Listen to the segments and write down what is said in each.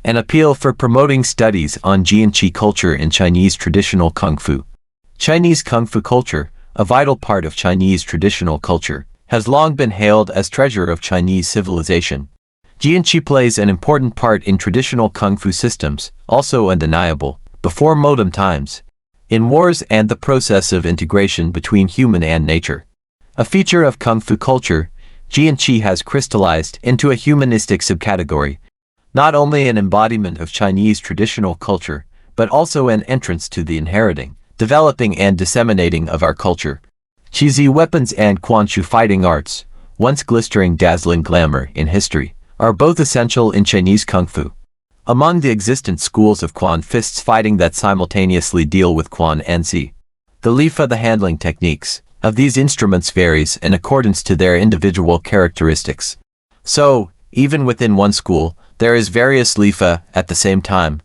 An appeal for promoting studies on Jian culture in Chinese traditional Kung Fu. Chinese Kung Fu culture, a vital part of Chinese traditional culture, has long been hailed as treasure of Chinese civilization. Jian plays an important part in traditional Kung Fu systems, also undeniable, before modern times, in wars and the process of integration between human and nature. A feature of Kung Fu culture, Jian has crystallized into a humanistic subcategory, not only an embodiment of Chinese traditional culture, but also an entrance to the inheriting, developing and disseminating of our culture. Cheesy weapons and Quan Chu fighting arts, once glistering dazzling glamour in history, are both essential in Chinese Kung Fu. Among the existent schools of Quan fists fighting that simultaneously deal with Quan and Si, the Lifa the handling techniques of these instruments varies in accordance to their individual characteristics. So, even within one school, there is various Lifa at the same time,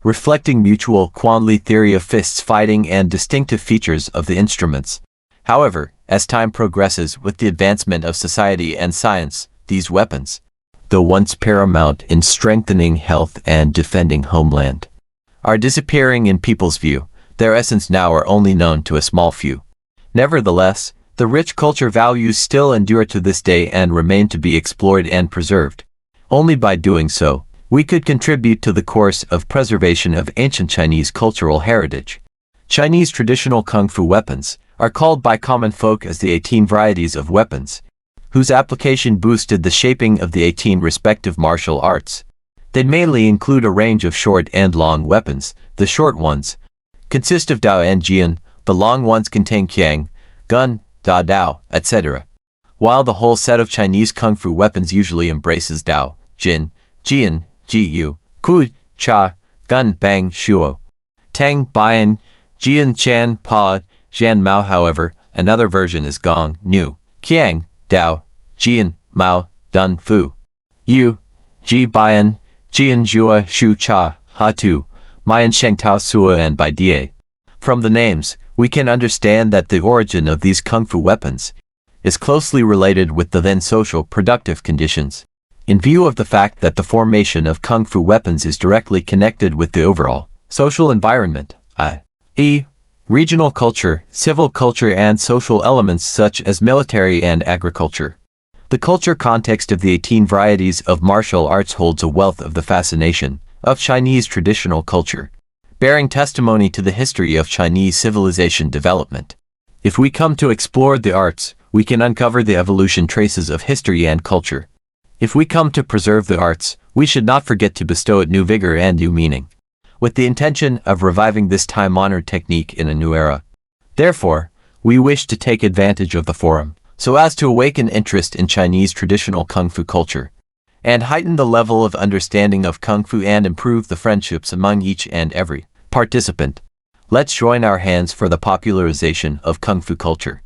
reflecting mutual Quan Li theory of fists fighting and distinctive features of the instruments. However, as time progresses with the advancement of society and science, these weapons, though once paramount in strengthening health and defending homeland, are disappearing in people's view. Their essence now are only known to a small few. Nevertheless, the rich culture values still endure to this day and remain to be explored and preserved. Only by doing so, we could contribute to the course of preservation of ancient Chinese cultural heritage. Chinese traditional Kung Fu weapons are called by common folk as the 18 varieties of weapons, whose application boosted the shaping of the 18 respective martial arts. They mainly include a range of short and long weapons. The short ones consist of Dao and Jian, the long ones contain Qiang, Gun, Da Dao, etc., while the whole set of Chinese Kung Fu weapons usually embraces Dao, Jin, Jian, Jiyu, Ku, Cha, Gun, Bang, Shuo, Tang, Bian, Jian, Chan, Pa, Jian, Mao. However, another version is Gong, Nu, Qiang, Dao, Jian, Mao, Dun, Fu, Yu, Ji, Bian, Jian, Jua, Shu, Cha, Ha, Tu, Mayan, Sheng, Tao, Sua, and Bai Die. From the names, we can understand that the origin of these Kung Fu weapons is closely related with the then social productive conditions, in view of the fact that the formation of Kung Fu weapons is directly connected with the overall social environment, i.e., regional culture, civil culture and social elements such as military and agriculture. The culture context of the 18 varieties of martial arts holds a wealth of the fascination of Chinese traditional culture, bearing testimony to the history of Chinese civilization development. If we come to explore the arts, we can uncover the evolution traces of history and culture. If we come to preserve the arts, we should not forget to bestow it new vigor and new meaning, with the intention of reviving this time-honored technique in a new era. Therefore, we wish to take advantage of the forum, so as to awaken interest in Chinese traditional Kung Fu culture, and heighten the level of understanding of Kung Fu and improve the friendships among each and every participant. Let's join our hands for the popularization of Kung Fu culture.